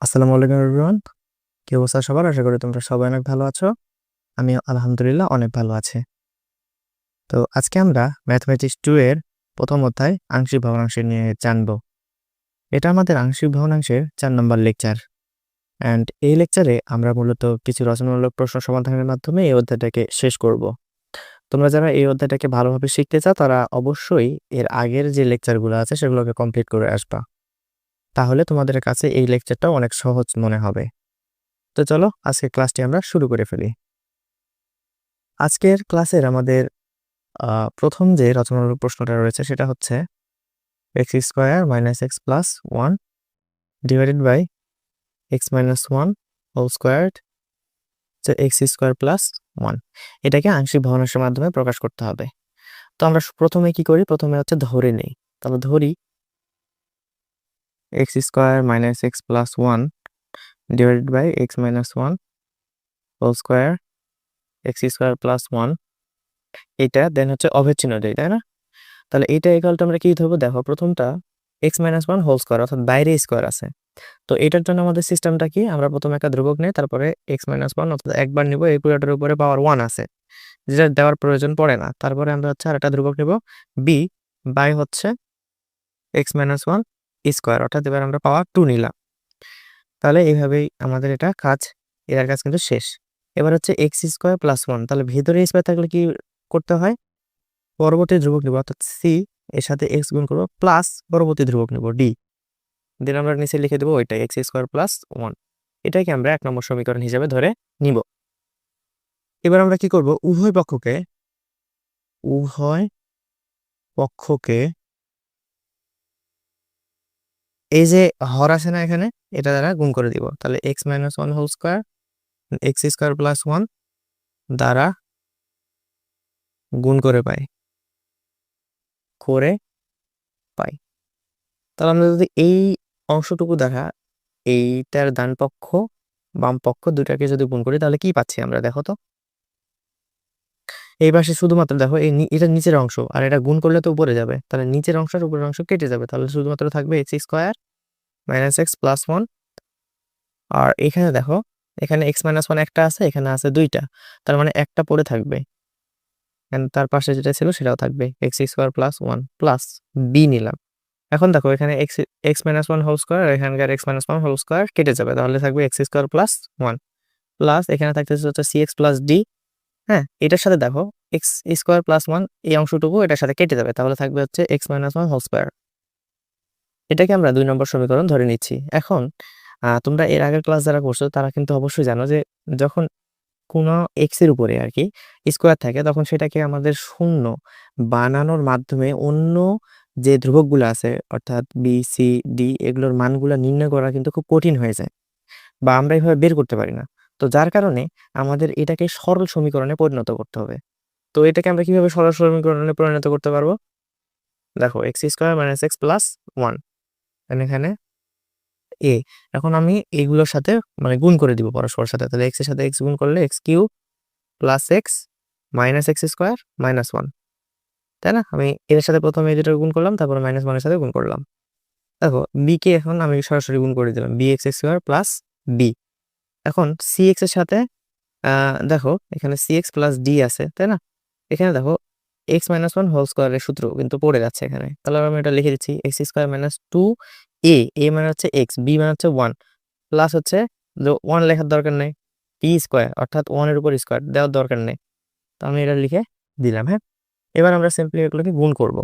আসসালামু আলাইকুম এভরিওয়ান। কি অবস্থা সবার? আশা করি তোমরা সবাই অনেক ভালো আছো। আমি আলহামদুলিল্লাহ অনেক ভালো আছি। তো আজকে আমরা ম্যাথমেটিক্স 2 এর প্রথম অধ্যায় আংশিক ভগ্নাংশ নিয়ে জানব। এটা আমাদের আংশিক ভগ্নাংশের 4 নম্বর লেকচার। অ্যান্ড এই লেকচারে আমরা মূলত কিছু রচনামূলক প্রশ্ন সমাধানের মাধ্যমে এই অধ্যায়টাকে শেষ করব। তোমরা যারা এই অধ্যায়টাকে ভালোভাবে শিখতে চাও তারা অবশ্যই এর আগের যে লেকচারগুলো আছে সেগুলোকে কমপ্লিট করে আসবা। তাহলে তোমাদের কাছে এই লেকচারটা অনেক সহজ মনে হবে। তো চলো আজকে ক্লাসটি আমরা শুরু করে ফেলি। আজকের ক্লাসের আমাদের প্রথম যে রচনামূলক প্রশ্নটা রয়েছে সেটা হচ্ছে x square minus x plus one divided by x minus one whole squared x square plus one. এটাকে আংশিক ভগ্নাংশের মাধ্যমে প্রকাশ করতে হবে। তো আমরা প্রথমে কি করি? প্রথমে হচ্ছে ধরে নেই। তাহলে ধরি x square minus x plus one divided by x minus one whole square x square plus one. এটা দেন হচ্ছে অভেদ চিহ্ন দেয়, তাই না? তাহলে এইটা ইকুয়ালটা আমরা কি ধরবো? দেখো প্রথমটা x minus one whole square, অর্থাৎ বাইরে স্কোয়ার আছে। তো এটার জন্য আমাদের সিস্টেমটা কি? আমরা প্রথমে একটা ধ্রুবক নেই, তারপরে এক্স মাইনাস ওয়ান, অর্থাৎ একবার নিব, এই পুরোটার উপরে পাওয়ার ওয়ান আছে, যেটা দেওয়ার প্রয়োজন পড়ে না। তারপরে আমরা হচ্ছে আর একটা ধ্রুবক নিব বি বাই হচ্ছে এক্স মাইনাস ওয়ান স্কোয়ার, অর্থাৎ এবার আমরা পাওয়ার টু নিলাম। তাহলে এইভাবেই আমাদের এটা কাজ, এটার কাজ কিন্তু শেষ। এবার হচ্ছে এক্স স্কোয়ার প্লাস ওয়ান। তাহলে ভিতরে স্কোয়ার থাকলে কি করতে হয়? পরবর্তী ধ্রুবক নিব, অর্থাৎ সি এর সাথে এক্স গুণ করবো, প্লাস পরবর্তী ধ্রুবক নিব ডি, দেন আমরা নিচে লিখে দেবো ওইটাই এক্স স্কোয়ার প্লাস ওয়ান। এটাকে আমরা 1 নম্বর সমীকরণ হিসেবে ধরে নিব। এবার আমরা কি করব? উভয় পক্ষকে এই যে হর আছে না এখানে, এটা দ্বারা গুণ করে দিব। তাহলে x minus one whole square x square plus one দ্বারা গুণ করে পাই। তাহলে আমরা যদি এই অংশটুকু দ্বারা এইটার ডান পক্ষ বাম পক্ষ দুটাকে যদি গুণ করি তাহলে কি পাচ্ছি আমরা? দেখো তো, এই পাশে শুধুমাত্র দেখো এটা নিচের অংশ, আর এটা গুণ করলে তো উপরে যাবে, তাহলে নিচের অংশ আর উপরের অংশ কেটে যাবে। তাহলে শুধুমাত্র থাকবে x square minus x plus one. আর এখানে দেখো, এখানে এক্স মাইনাস ওয়ান একটা আছে, এখানে আছে দুইটা, তার মানে একটা পড়ে থাকবে। তার পাশে যেটা ছিল সেটাও থাকবে, x square plus one plus B নিলাম। এখন দেখো এখানে x x minus one whole square, এখানকার x minus one whole square কেটে যাবে, তাহলে থাকবে x square plus one plus এখানে থাকতেছে হচ্ছে সি এক্স প্লাস ডি। হ্যাঁ, এটার সাথে দেখো এক্স স্কোয়ার প্লাস ওয়ান, এই অংশটুকু এটার সাথে কেটে যাবে, তাহলে থাকবে হচ্ছে x minus one whole square. এটাকে আমরা 2 নম্বর সমীকরণ ধরে নিচ্ছি। এখন তোমরা এর আগের ক্লাস যারা করছো তারা কিন্তু অবশ্যই জানো যে যখন কোনো এক্স এর উপরে আর কি স্কোয়ার থাকে, তখন সেটাকে আমাদের শূন্য বানানোর মাধ্যমে অন্য যে ধ্রুবকগুলো আছে, অর্থাৎ বি সি ডি, এগুলোর মানগুলো নির্ণয় করা কিন্তু খুব কঠিন হয়ে যায়, বা আমরা এইভাবে বের করতে পারি না। তো যার কারণে আমাদের এটাকে সরল সমীকরণে পরিণত করতে হবে। তো এটাকে আমরা কিভাবে সরল সমীকরণে পরিণত করতে পারবো? দেখো x square minus x plus one, এখানে এ, এখন আমি এইগুলোর সাথে মানে গুণ করে দিব পরস্পরের সাথে। তাহলে এক্স এর সাথে এক্স গুণ করলে x cube plus x minus x square minus one, তাই না? আমি এর সাথে প্রথমে এই দুটো গুণ করলাম, তারপর মাইনাস ওয়ানের সাথে গুণ করলাম। দেখো বি কে এখন আমি সরাসরি গুণ করে দিলাম, B x square plus B. এখন সি এক্স এর সাথে দেখো এখানে সি এক্স প্লাস ডি আছে, তাই না? এখানে দেখো এক্স মাইনাস ওয়ান হোল স্কোয়ারের সূত্র কিন্তু পড়ে যাচ্ছে এখানে, তাহলে আমি এটা লিখে দিচ্ছি এক্স স্কোয়ার মাইনাস টু এ, এ মানে হচ্ছে এক্স, বি মানে হচ্ছে ওয়ান, প্লাস হচ্ছে যে ওয়ান লেখার দরকার নেই, টি স্কোয়ার, অর্থাৎ ওয়ানের উপর স্কোয়ার দেওয়ার দরকার নেই। তো আমি এটা লিখে দিলাম। হ্যাঁ, এবার আমরা সিম্পলি এগুলোকে গুণ করব,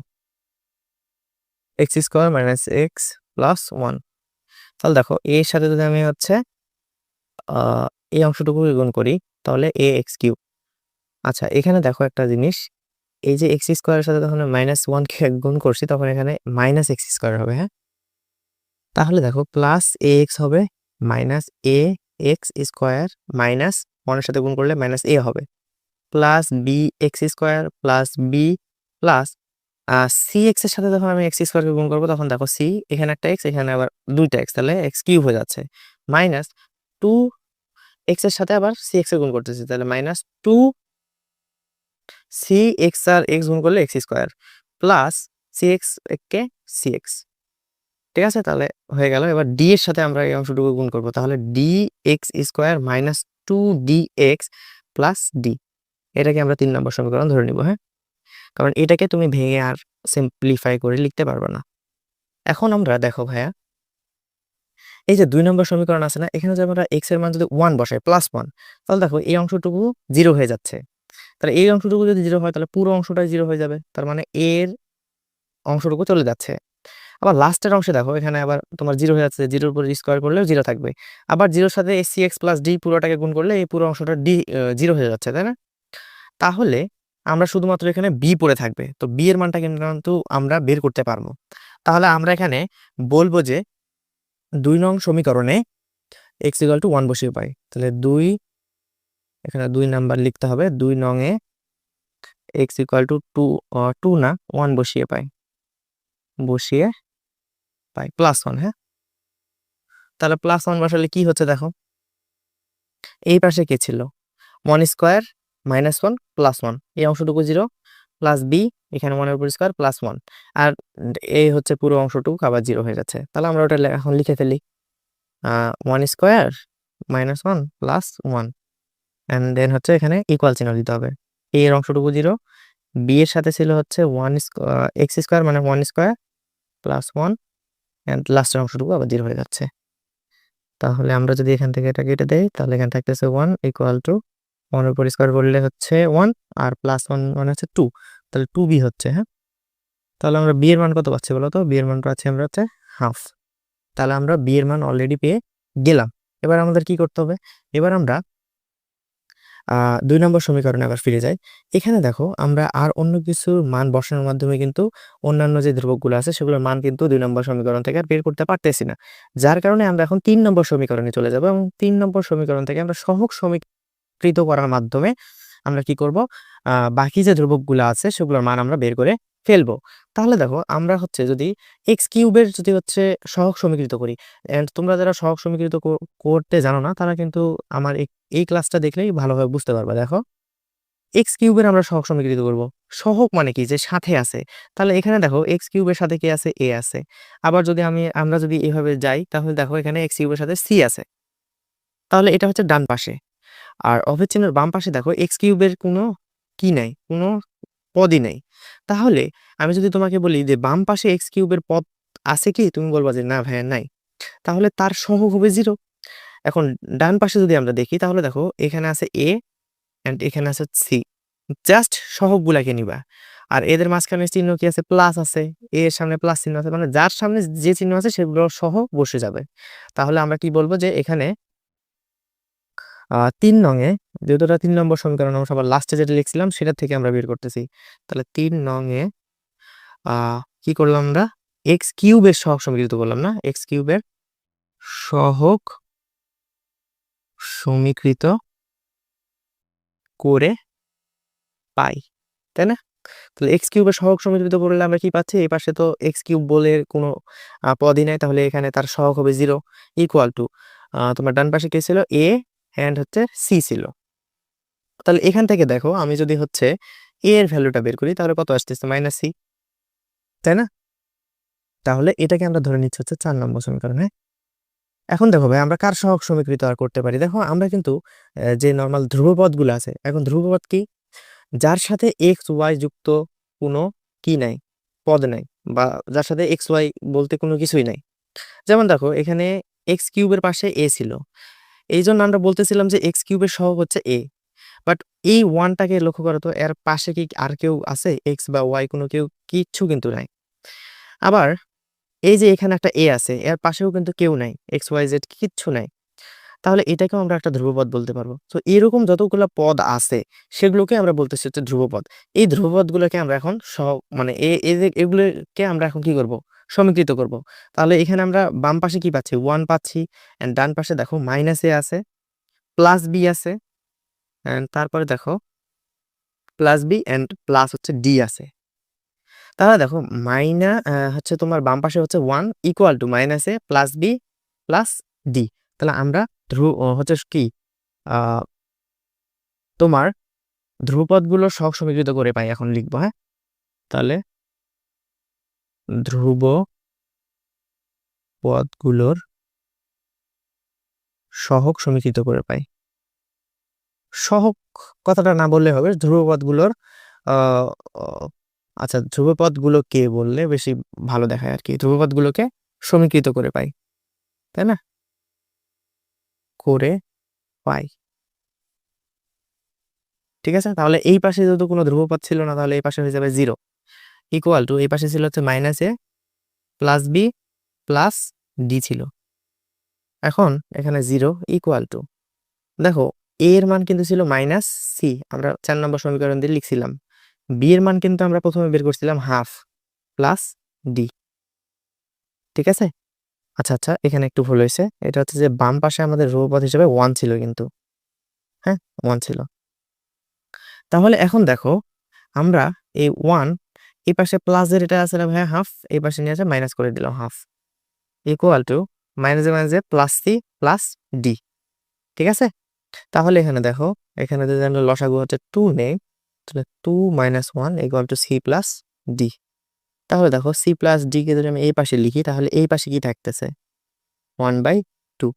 x square minus x plus one. তাহলে দেখো এর সাথে যদি আমি হচ্ছে এই অংশটুকু গুণ করি, তাহলে এ এক্স কিউব। আচ্ছা, এখানে দেখো একটা জিনিস, এই যে এক্স স্কোয়ারের সাথে যখন মাইনাস ওয়ানকে গুণ করছি তখন এখানে মাইনাস এক্স স্কোয়ার হবে। হ্যাঁ, তাহলে দেখো প্লাস এ এক্স হবে minus A x square, minus ওয়ানের সাথে গুণ করলে মাইনাস এ হবে, plus B x square plus B plus C x এর সাথে যখন আমি এক্স স্কোয়ারকে গুণ করবো তখন দেখো সি, এখানে একটা এক্স, এখানে আবার দুইটা এক্স, তাহলে এক্স কিউব হয়ে যাচ্ছে, মাইনাস টু এক্স এর সাথে আবার সি এক্স এর গুণ করতেছি, তাহলে মাইনাস টু সি এক্স আর এক্স গুণ করলে x square plus C x কে সি এক্স। ঠিক আছে, তাহলে হয়ে গেল। এবার ডি এর সাথে আমরা এই অংশটুকু গুণ করব, তাহলে D x square minus 2dx plus D, এটাকে আমরা 3 নম্বর সমীকরণ ধরে নিব। হ্যাঁ, কারণ এটাকে তুমি ভেঙে আর সিম্পলিফাই করে লিখতে পারবে না। এখন আমরা দেখো ভাইয়া, এই যে 2 নম্বর সমীকরণ আছে না, এখানে যদি আমরা এক্স এর মান যদি 1 বসাই +1, তাহলে দেখো এই অংশটুকু 0 হয়ে যাচ্ছে। তাহলে এই অংশটুকু যদি 0 হয় তাহলে পুরো অংশটাই 0 হয়ে যাবে, তার মানে এর অংশটুকু চলে যাচ্ছে। আবার লাস্টের অংশে দেখো এখানে আবার তোমার 0 হয়ে যাচ্ছে, 0 এর উপর স্কোয়ার করলেও 0 থাকবে। আবার 0 এর সাথে cx প্লাস ডি পুরোটাকে গুণ করলে এই পুরো অংশটা 0 হয়ে যাচ্ছে, তাই না? তাহলে আমরা শুধুমাত্র এখানে বি পড়ে থাকবে, তো বি এর মানটা কিন্তু আমরা বের করতে পারবো। তাহলে আমরা এখানে বলবো যে 2 নং সমীকরণে x = 1 বসিয়ে পাই। তাহলে 2, এখানে 2 নাম্বার লিখতে হবে, 2 নং এ x = 2 না 1 বসিয়ে পাই +1। হ্যাঁ, তাহলে +1 বসালে কি হচ্ছে দেখো, এই পাশে কে ছিল 1 স্কোয়ার মাইনাস 1 প্লাস 1, এই অংশটুকু 0 প্লাস বি, এখানে 1 এর উপর স্কোয়ার প্লাস 1, আর এই হচ্ছে পুরো অংশটুকু আবার 0 হয়ে যাচ্ছে। তাহলে আমরা ওটা এখন লিখে ফেলি, 1 square minus 1 plus 1, and then হচ্ছে এখানে ইকুয়াল চিহ্ন দিতে হবে। a এর অংশটুকু 0, বি এর সাথে ছিল হচ্ছে 1 x স্কোয়ার মানে 1 স্কোয়ার প্লাস 1, এন্ড লাস্টের অংশটুকু আবার 0 হয়ে যাচ্ছে। তাহলে আমরা যদি এখান থেকে এটা কেটে দেই, তাহলে এখানে থাকতেছে 1 ইকুয়াল টু 1 এর উপর স্কোয়ার করলে হচ্ছে 1 আর প্লাস 1 মানে হচ্ছে 2, তাহলে 2b হচ্ছে। হ্যাঁ, তাহলে আমরা বি এর মান কত পাচ্ছি বলো তো? বি এর মান পাচ্ছি আমরা হচ্ছে হাফ। তাহলে আমরা বি এর মান অলরেডি পেয়ে গেলাম। এবার আমাদের কি করতে হবে? এবার আমরা 2 নম্বর সমীকরণে আবার ফিরে যাই। এখানে দেখো আমরা আর অন্য কিছুর মান বসানোর মাধ্যমে কিন্তু অন্যান্য যে ধ্রুবকগুলো আছে সেগুলোর মান কিন্তু 2 নম্বর সমীকরণ থেকে আর বের করতে পারতেছি না। যার কারণে আমরা এখন 3 নম্বর সমীকরণে চলে যাব এবং 3 নম্বর সমীকরণ থেকে আমরা সহগ সমীকৃত করার মাধ্যমে আমরা কি করব? বাকি যে ধ্রুবকগুলো আছে সেগুলোর মান আমরা বের করে ফেলবো। তাহলে দেখো আমরা হচ্ছে যদি x³ যদি হচ্ছে সহগ সমীকৃত করি, এন্ড তোমরা যারা সহগ সমীকৃত করতে জানো না তারা কিন্তু আমার এই ক্লাসটা দেখলেই ভালোভাবে বুঝতে পারবা। দেখো x³ আমরা সহগ সমীকৃত করব। সহগ মানে কি? যে সাথে আছে। তাহলে এখানে দেখো x³ এর সাথে কে আছে? a আছে। আবার যদি আমরা যদি এভাবে যাই তাহলে দেখো এখানে x³ এর সাথে c আছে। তাহলে এটা হচ্ছে ডান পাশে। আর অভেদ চিহ্নের বাম পাশে দেখো x³ এর কোনো কি নাই, কোনো পদই নাই। তাহলে আমি যদি তোমাকে বলি যে বাম পাশে x³ এর পদ আছে কি? তুমি বলবা যে না ভাইয়া নাই। তাহলে তার সহগ হবে 0। এখন ডান পাশে যদি আমরা দেখি তাহলে দেখো এখানে আছে a এন্ড এখানে আছে c, জাস্ট সহগগুলাকে নিবা। আর এদের মাঝখানে চিহ্ন কি আছে? প্লাস আছে, a এর সামনে প্লাস চিহ্ন আছে, মানে যার সামনে যে চিহ্ন আছে সেগুলো সহ বসে যাবে। তাহলে আমরা কি বলবো যে এখানে 3 নং এ, যেহেতু এটা 3 নম্বর সমীকরণ আমরা সবার লাস্টে যেটা লিখছিলাম সেটা থেকে আমরা বের করতেছি। তাহলে 3 নং এ কি করলাম আমরা? x³ এর সহগ সমীকৃত করলাম না? x³ এর সহগ সমীকৃত করে পাই, তাই না? তাহলে x³ এর সহগ সমীকৃত করলে আমরা কি পাচ্ছি? এই পাশে তো x³ বলে কোনো পদই নাই, তাহলে এখানে তার সহগ হবে 0 ইকুয়াল টু তোমার ডান পাশে কে ছিল? a এন্ড হচ্ছে c ছিল। তাহলে এখান থেকে দেখো আমি যদি হচ্ছে a এর ভ্যালুটা বের করি তাহলে কত আসতেছে? -c, তাই না? তাহলে এটাকে আমরা ধরে নিচ্ছি হচ্ছে 4 নম্বর সমীকরণ। হ্যাঁ, এখন দেখো ভাই আমরা কার সহগ সমীকৃত আর করতে পারি? দেখো আমরা কিন্তু যে নরমাল ধ্রুবপদগুলো আছে, এখন ধ্রুবপদ কি? যার সাথে এক্স ওয়াই যুক্ত কোনো কি নাই, পদ নাই, বা যার সাথে এক্স ওয়াই বলতে কোনো কিছুই নাই। যেমন দেখো এখানে x³ এর পাশে a ছিল, এই জন্য আমরা বলতেছিলাম যে x³ এর সহগ হচ্ছে a। বাট এই 1টাকে লক্ষ্য করো তো, এর পাশে কি আর কেউ আছে? এক্স বা ওয়াই কোনো কেউ কিচ্ছু কিন্তু নাই। আবার এই যে এখানে একটা a আছে, এর পাশেও কিন্তু কেউ নাই, এক্স ওয়াই জেড কিচ্ছু নাই। তাহলে এটাকেও আমরা একটা ধ্রুবপদ বলতে পারবো। তো এরকম যতগুলো পদ আছে সেগুলোকে আমরা বলতেছি হচ্ছে ধ্রুবপদ। এই ধ্রুবপদগুলোকে আমরা এখন মানে এগুলোকে আমরা এখন কি করব? সমীকৃত করব। তাহলে এখানে আমরা বাম পাশে কি পাচ্ছি? 1 পাচ্ছি, এন্ড ডান পাশে দেখো -a আছে, প্লাস b আছে, এন্ড তারপরে দেখো প্লাস b এন্ড প্লাস হচ্ছে d আছে। তাহলে দেখো হচ্ছে তোমার বাম পাশে হচ্ছে 1 equal two -a plus b plus d। তাহলে আমরা হচ্ছে কি তোমার ধ্রুবপদগুলো সহগ সমীকৃত করে পাই, এখন লিখবো। হ্যাঁ, তাহলে ধ্রুব পদগুলোর সহগ সমীকৃত করে পাই। সহগ কথাটা না বললে হবে, ধ্রুবপদগুলোর আচ্ছা ধ্রুবপদগুলোকে বললে বেশি ভালো দেখায় আর কি। ধ্রুবপদগুলোকে সমীকৃত করে পাই, তাই না? করে পাই, ঠিক আছে। তাহলে এই পাশে যেহেতু কোনো ধ্রুবপদ ছিল না, তাহলে এই পাশে হয়ে যাবে 0 ইকুয়াল টু, এই পাশে ছিল হচ্ছে -a plus b plus d ছিল। এখন এখানে 0 ইকুয়াল টু, দেখো a এর মান কিন্তু ছিল -c, আমরা 4 নম্বর সমীকরণ দিয়ে লিখছিলাম। b এর মান কিন্তু আমরা প্রথমে বের করছিলাম হাফ প্লাস d, ঠিক আছে। আচ্ছা আচ্ছা, এখানে একটু ভুল হয়েছে, এটা হচ্ছে যে বাম পাশে আমাদের ধ্রুবপদ হিসেবে 1 ছিল কিন্তু, হ্যাঁ 1 ছিল। তাহলে এখন দেখো আমরা এই 1 এই পাশে প্লাসের এটা আছে না ভাইয়া হাফ, এই পাশে নিয়ে আসে মাইনাস করে দিলাম হাফ ইকুয়াল টু মাইনাসে প্লাস সি প্লাস ডি, ঠিক আছে। তাহলে এখানে দেখো, এখানে যদি আমরা লসাগু হচ্ছে 2 নেই, তাহলে 2 - 1 equal to C plus D. তাহলে দেখো সি প্লাস ডি কে যদি আমি এই পাশে লিখি, তাহলে এই পাশে কি থাকতেছে 1/2,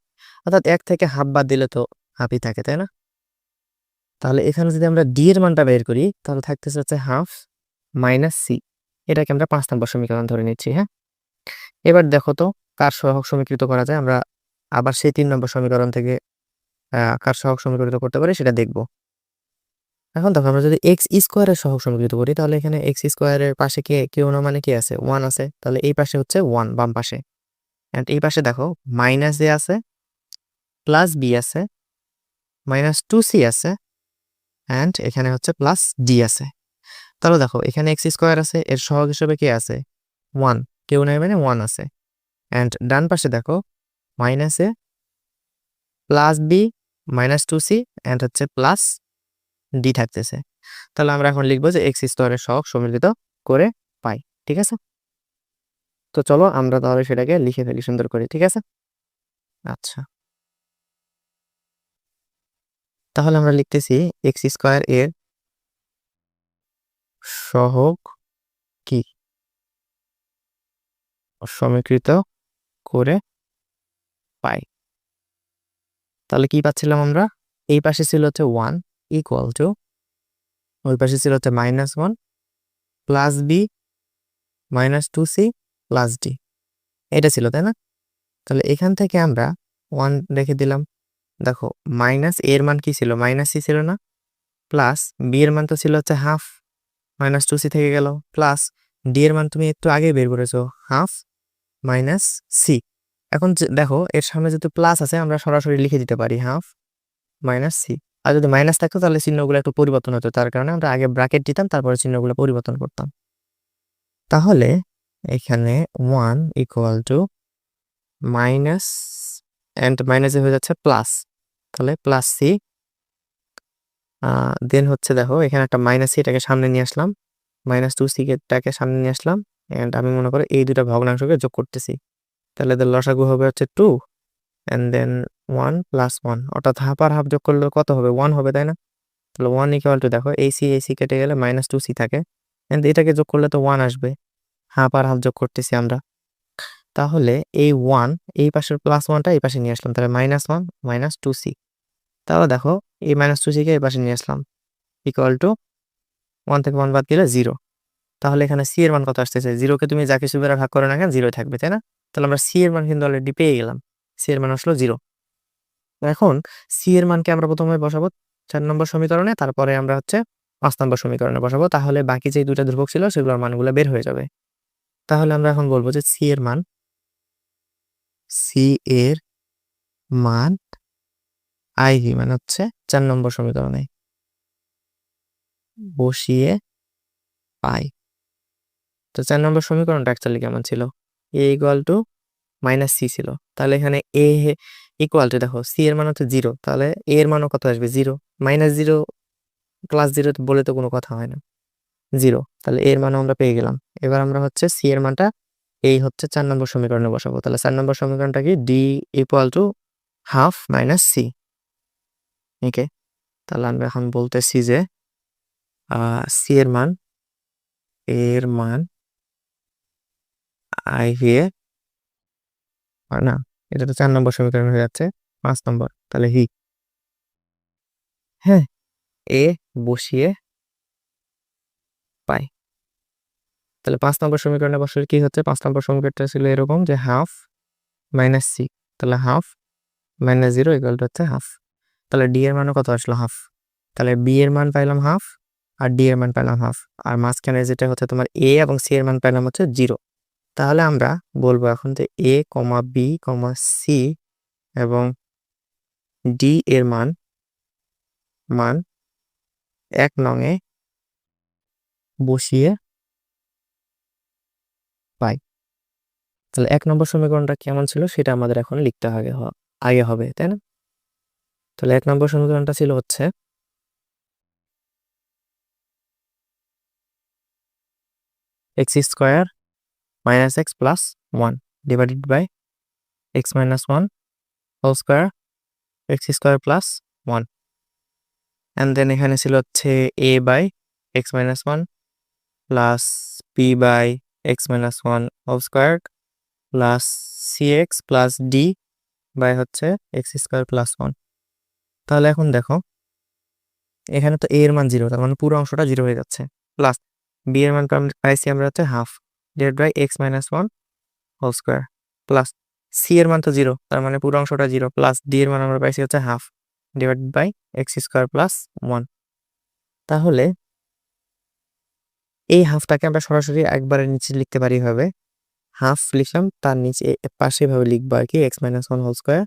অর্থাৎ 1 থেকে হাফ বাদ দিলে তো হাফই থাকে, তাই না? তাহলে এখানে যদি আমরা ডি এর মানটা বের করি, তাহলে থাকতেছে হচ্ছে হাফ মাইনাস সি, এটাকে আমরা 5 নম্বর সমীকরণ ধরে নিচ্ছি। হ্যাঁ, এবার দেখো তো কার সহগ সমীকৃত করা যায়, আমরা আবার সেই 3 নম্বর সমীকরণ থেকে কার সহগ সমীকৃত করতে পারি সেটা দেখব। এখন দেখো আমরা যদি এক্স স্কোয়ারের সহগ সমীকৃত করি, তাহলে এখানে এক্স স্কোয়ারের পাশে কেউ না মানে কি আছে 1 আছে, তাহলে এই পাশে হচ্ছে 1 বাম পাশে, এন্ড এই পাশে দেখো মাইনাস এ আছে প্লাস বি আছে -2c আছে এন্ড এখানে হচ্ছে প্লাস ডি আছে। তাহলে দেখো এখানে এক্স স্কোয়ার আছে, এর সহগ হিসেবে কি আছে 1, কেউ নাই মানে 1 আছে, এন্ড ডান পাশে দেখো minus A plus B -2c and হচ্ছে প্লাস ডি থাকতেছে। তাহলে আমরা এখন লিখবো যে এক্স স্কোয়ারের সহগ সমীকৃত করে পাই, ঠিক আছে। তো চলো আমরা তাহলে সেটাকে লিখে ফেলি সুন্দর করে, ঠিক আছে। আচ্ছা, তাহলে আমরা লিখতেছি এক্স স্কোয়ার এর সহগ কি সমীকৃত করে পাই। তাহলে কি পাচ্ছিলাম আমরা, এই পাশে ছিল হচ্ছে 1 ইকুয়াল টু, ওই পাশে ছিল হচ্ছে -1 plus B -2c plus D, এটা ছিল, তাই না? তাহলে এখান থেকে আমরা 1 রেখে দিলাম। দেখো মাইনাস এর মান কি ছিল, -c ছিল না, প্লাস বি এর মান তো ছিল হচ্ছে হাফ -2c থেকে গেল, প্লাস ডি এর মান তুমি একটু আগে বের করেছো হাফ সি। এখন দেখো এর সামনে যেহেতু প্লাস আছে, আমরা সরাসরি লিখে দিতে পারি হাফ সি। আর যদি মাইনাস থাকতো তাহলে চিহ্নগুলো একটু পরিবর্তন হতো, তার কারণে আমরা আগে ব্র্যাকেট দিতাম, তারপরে চিহ্নগুলো পরিবর্তন করতাম। তাহলে এখানে 1 ইকুয়াল টু মাইনাস এন্ড মাইনাসে হয়ে যাচ্ছে প্লাস, তাহলে প্লাস সি, দেন হচ্ছে দেখো এখানে একটা মাইনাস সি, এটাকে সামনে নিয়ে আসলাম, -2c টাকে সামনে নিয়ে আসলাম, এন্ড আমি মনে করি এই দুটা ভগ্নাংশকে যোগ করতেছি, তাহলে এদের লসাগু হবে হচ্ছে 2 এন্ড দেন 1 + 1, অর্থাৎ হাফ আর হাফ যোগ করলে কত হবে 1 হবে, তাই না? তাহলে 1 ইকুয়াল টু, দেখো এই সি কেটে গেলে -2c থাকে, এন্ড এটাকে যোগ করলে তো 1 আসবে, হাফ আর হাফ যোগ করতেছি আমরা। তাহলে এই 1 এই পাশের +1টা এই পাশে নিয়ে আসলাম, তাহলে -1 -2c। তাহলে দেখো এই -2c কে এই পাশে নিয়ে আসলাম ইকুয়াল টু 1 থেকে 1 বাদ দিলে 0। তাহলে এখানে সি এর মান কত আসতেছে, 0 কে তুমি যা কিছু দ্বারা ভাগ করে না কেন 0 থাকবে, তাই না? তাহলে আমরা সি এর মান কিন্তু অলরেডি পেয়ে গেলাম, সি এর মান আসলো 0। এখন সি এর মানকে আমরা প্রথমে বসাবো 4 নম্বর সমীকরণে, তারপরে আমরা হচ্ছে 5 নম্বর সমীকরণে বসাবো, তাহলে বাকি যে দুইটা ধ্রুবক ছিল সেগুলোর মানগুলো বের হয়ে যাবে। তাহলে আমরা এখন বলবো যে সি এর মান আইভি মানে হচ্ছে 4 নম্বর সমীকরণে বসিয়ে পাই। তো 4 নম্বর সমীকরণটা অ্যাকচুয়ালি কেমন ছিল, এ ইকুয়াল টু -c ছিল, তাহলে এখানে এ ইকুয়াল টু, দেখো সি এর মান হচ্ছে 0, তাহলে এ এর মানও কত আসবে 0, -0 + 0 বলে তো কোনো কথা হয় না, 0, তাহলে এর মানও আমরা পেয়ে গেলাম। এবার আমরা হচ্ছে সি এর মানটা এই হচ্ছে 4 নম্বর সমীকরণে বসাবো, তাহলে 4 নম্বর সমীকরণটা কি, D equal to half C. Okay, তাহলে আমরা এখন বলতেছি যে সি এর মান আইভি আর না, এটা তো 4 নম্বর সমীকরণ হয়ে যাচ্ছে, 5 নম্বর। তাহলে হি। হ্যাঁ, এ বসিয়ে পাই। তাহলে 5 নম্বর সমীকরণে বসলে কি হচ্ছে? 5 নম্বর সমীকরণটা ছিল এরকম যে হাফ মাইনাস সি। তাহলে হাফ মাইনাস 0 ইকুয়াল টু হচ্ছে হাফ। তাহলে ডি এর মানও কত আসলো? হাফ। তাহলে বি এর মান পাইলাম হাফ, আর ডি এর মান পাইলাম হাফ। আর মাঝখানে যেটা হচ্ছে তোমার এ এবং সি এর মান পাইলাম হচ্ছে 0। তাহলে আমরা বলবো এখন যে এ কমা বি কমা সি এবং ডি এর মান 1 নং-এ বসিয়ে পাই। তাহলে 1 নম্বর সমীকরণটা কেমন ছিল সেটা আমাদের এখন লিখতে আগে হবে, তাই না? তাহলে 1 নম্বর সমীকরণটা ছিল হচ্ছে x square minus x plus 1 divided by x minus 1 whole square x square plus 1, and then এখানে ছিল হচ্ছে a by x minus 1 plus b by x minus 1 whole square plus cx plus d by হচ্ছে x square plus 1। তাহলে এখন দেখো এখানে তো a এর মান 0, তার মানে পুরো অংশটা 0 হয়ে যাচ্ছে, প্লাস b এর মান পাইছি আমরা হচ্ছে half divide by x minus 1 whole square plus c এর মান তো 0, তার মানে পুরো অংশটা 0, প্লাস d এর মান আমরা পাইছি হচ্ছে half divide by x square plus 1। তাহলে এই হাফটাকে আমরা সরাসরি একবারে নিচে লিখতে পারি ভাবে, হাফ লিখলাম, তার নিচে পাশে ভাবে লিখবো আর কি x minus 1 whole square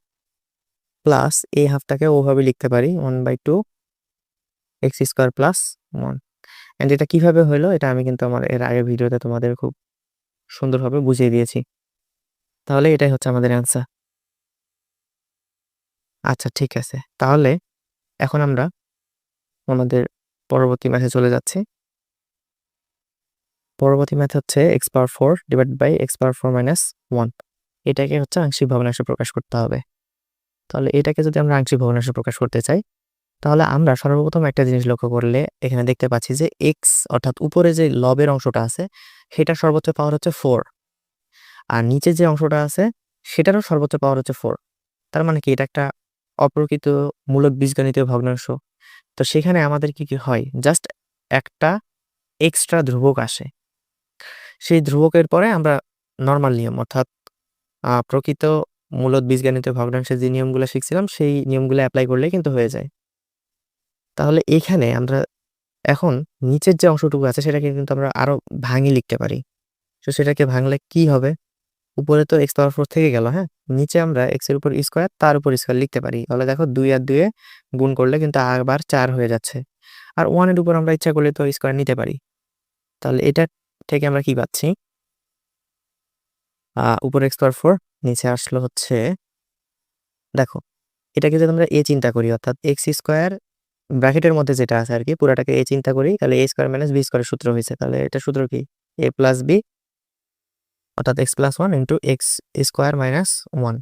plus এই হাফটাকে ওভাবে লিখতে পারি 1/2 x স্কয়ার প্লাস 1। এন্ড এটা কিভাবে হলো এটা আমি কিন্তু আমার এর আগের ভিডিওতে তোমাদের খুব সুন্দরভাবে বুঝিয়ে দিয়েছি। তাহলে এটাই হচ্ছে আমাদের অ্যান্সার। আচ্ছা, ঠিক আছে। তাহলে এখন আমরা আমাদের পরবর্তী ম্যাথে চলে যাচ্ছি। পরবর্তী ম্যাথ হচ্ছে x power 4 divided by x power 4 minus 1। এটাকে হচ্ছে আংশিক ভগ্নাংশে প্রকাশ করতে হবে। তাহলে এটাকে যদি আমরা আংশিক ভগ্নাংশে প্রকাশ করতে চাই, তাহলে আমরা সর্বপ্রথম একটা জিনিস লক্ষ্য করলে এখানে দেখতে পাচ্ছি যে x অর্থাৎ উপরে যে লবের অংশটা আছে সেটার সর্বোচ্চ পাওয়ার হচ্ছে 4, আর নিচে যে অংশটা আছে সেটারও সর্বোচ্চ পাওয়ার হচ্ছে 4। তার মানে কি এটা একটা অপ্রকৃত মূলদ বীজগণিতীয় ভগ্নাংশ। তো সেখানে আমাদের কি হয়, জাস্ট একটা এক্সট্রা ধ্রুবক আসে, সেই ধ্রুবকের পরে আমরা নর্মাল নিয়ম অর্থাৎ প্রকৃত মূলদ বীজগণিতীয় ভগ্নাংশের যে নিয়মগুলো শিখছিলাম সেই নিয়মগুলো অ্যাপ্লাই করলে কিন্তু হয়ে যায়। তাহলে এখানে আমরা এখন নিচের যে অংশটুকু আছে সেটাকে কিন্তু আমরা আরো ভাঙিয়ে লিখতে পারি। তো সেটাকে ভাঙলে কি হবে, উপরে তো x পাওয়ার 4 থেকে গেল, হ্যাঁ, নিচে আমরা x এর উপর স্কয়ার তার উপর স্কয়ার লিখতে পারি। তাহলে দেখো 2 আর 2 এ গুণ করলে কিন্তু আবার 4 হয়ে যাচ্ছে, আর 1 এর উপর আমরা ইচ্ছা করলে তো স্কয়ার নিতে পারি। তাহলে এটা থেকে আমরা কি পাচ্ছি, উপর x পাওয়ার 4 নিচে আসলো হচ্ছে, দেখো এটাকে যদি আমরা a চিন্তা করি অর্থাৎ x স্কয়ার ব্র্যাকেটের মধ্যে যেটা আছে আর কি পুরাটাকে a চিন্তা করি, তাহলে a স্কয়ার মাইনাস b স্কয়ারের সূত্র হয়েছে। তাহলে এটা সূত্র কি, a প্লাস b অর্থাৎ x plus 1 into x square minus 1।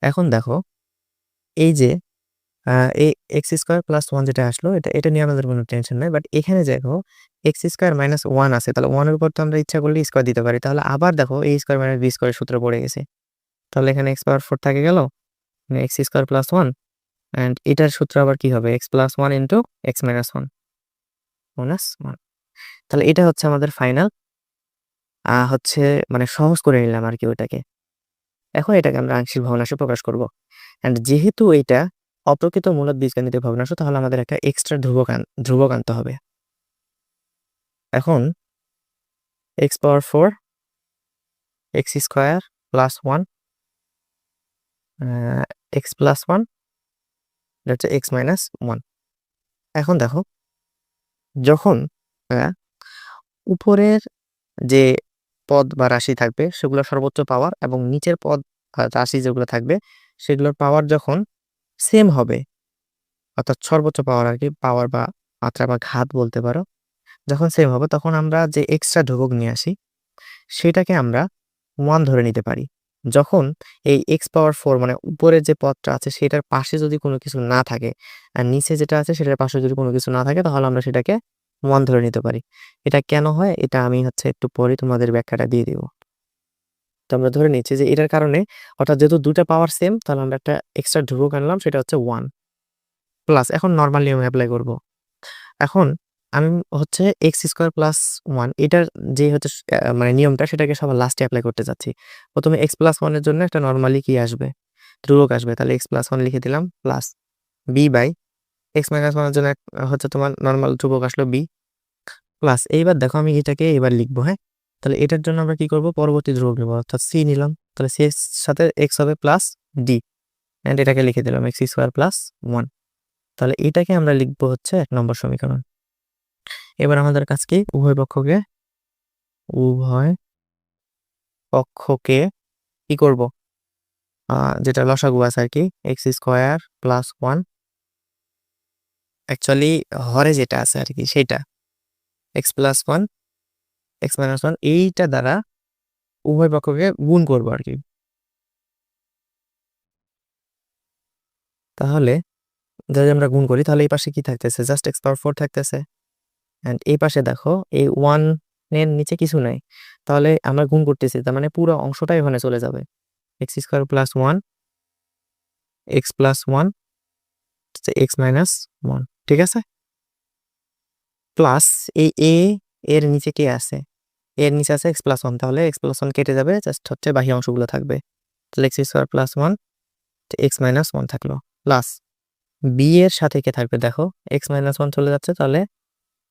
এখন দেখো এই যে এই x স্কয়ার প্লাস 1 যেটা আসলো এটা নিয়ে আমাদের কোনো টেনশন নাই, বাট এখানে দেখো x স্কয়ার মাইনাস 1 আছে, তাহলে 1 এর উপর তো আমরা ইচ্ছা করলে স্কয়ার দিতে পারি। তাহলে আবার দেখো a স্কয়ার মাইনাস b স্কয়ারের সূত্র পড়ে গেছে। তাহলে এখানে x পাওয়ার 4 থাকে গেল, x স্কয়ার প্লাস 1, এন্ড এটার সূত্র আবার কি হবে, x plus 1 into x minus 1 minus 1। তাহলে এটা হচ্ছে আমাদের ফাইনাল হচ্ছে মানে সহজ করে নিলাম আর কি ওইটাকে। এখন এটাকে আমরা আংশিক ভগ্নাংশে প্রকাশ করব, এন্ড যেহেতু এটা অপ্রকৃত মূলদ বীজগণিতীয় ভগ্নাংশ তাহলে আমাদের একটা এক্সট্রা ধ্রুবক আনতে হবে। এখন x power 4 x square plus 1 x plus 1 এটা হচ্ছে x মাইনাস 1। এখন দেখো যখন উপরের যে পদ বা রাশি থাকবে সেগুলো সর্বোচ্চ পাওয়ার এবং নিচের পদ রাশি যেগুলো থাকবে সেগুলোর পাওয়ার যখন সেম হবে অর্থাৎ সর্বোচ্চ পাওয়ার আর কি, পাওয়ার বা মাত্রা বা ঘাত বলতে পারো, যখন সেম হবে তখন আমরা যে এক্সট্রা ধ্রুবক নিয়ে আসি সেটাকে আমরা 1 ধরে নিতে পারি। যখন এই x পাওয়ার 4 মানে উপরের যে পদটা আছে সেটার পাশে যদি কোনো কিছু না থাকে আর নিচে যেটা আছে সেটার পাশে যদি কোনো কিছু না থাকে তাহলে আমরা সেটাকে 1 ধরে নিতে পারি। এটা কেন হয় এটা আমি হচ্ছে একটু পরে তোমাদের ব্যাখ্যাটা দিয়ে দিব। তো আমরা ধরে নিচ্ছি যে এটার কারণে অর্থাৎ যেহেতু দুটা পাওয়ার সেম, তাহলে আমরা একটা এক্সট্রা ধ্রুবক আনলাম, সেটা হচ্ছে 1 প্লাস। এখন নরমাল নিয়ম অ্যাপ্লাই করব। এখন আমি হচ্ছে x² প্লাস 1 এটার যে হচ্ছে মানে নিয়মটা, সেটাকে সবার লাস্টে অ্যাপ্লাই করতে যাচ্ছি। প্রথমে x প্লাস 1 এর জন্য একটা নরমালি কি আসবে, ধ্রুবক আসবে। তাহলে x প্লাস 1 লিখে দিলাম, plus b by x minus 1 এর জন্য হচ্ছে তোমার নরমাল ধ্রুবক আসলো b, প্লাস। এইবার দেখো আমি এটাকে এবার লিখবো, হ্যাঁ। তাহলে এটার জন্য আমরা কি করব, পরবর্তী ধ্রুবক নেব, অর্থাৎ c নিলাম। তাহলে c এর সাথে x হবে প্লাস d, এন্ড এটাকে লিখে দিলাম x² প্লাস 1। তাহলে এটাকে আমরা লিখবো হচ্ছে 1 নম্বর সমীকরণ। এবার আমাদের কাজ কি, উভয় পক্ষকে কি করব, যেটা লসাগু আছে আর কি, x² প্লাস 1, অ্যাকচুয়ালি হরে যেটা আছে আর কি সেটা x প্লাস 1 x মাইনাস 1 এইটা দ্বারা উভয় পক্ষকে গুণ করব আর কি। তাহলে যদি আমরা গুণ করি, তাহলে এই পাশে কি থাকতেছে, জাস্ট x⁴ থাকতেছে, এন্ড এই পাশে দেখো এই 1 এর নিচে কিছু নাই, তাহলে আমরা গুণ করতেছি, তার মানে পুরো অংশটাই ওখানে চলে যাবে। x² plus 1 x plus 1 x minus 1, ঠিক আছে। প্লাস এই a এর নিচে কি আছে, এর নিচে আছে x প্লাস 1, তাহলে x প্লাস 1 কেটে যাবে, জাস্ট হচ্ছে বাকি অংশগুলো থাকবে। তাহলে x² প্লাস 1 x মাইনাস 1 থাকলো, প্লাস b এর সাথে কে থাকবে, দেখো x মাইনাস 1 চলে যাচ্ছে, তাহলে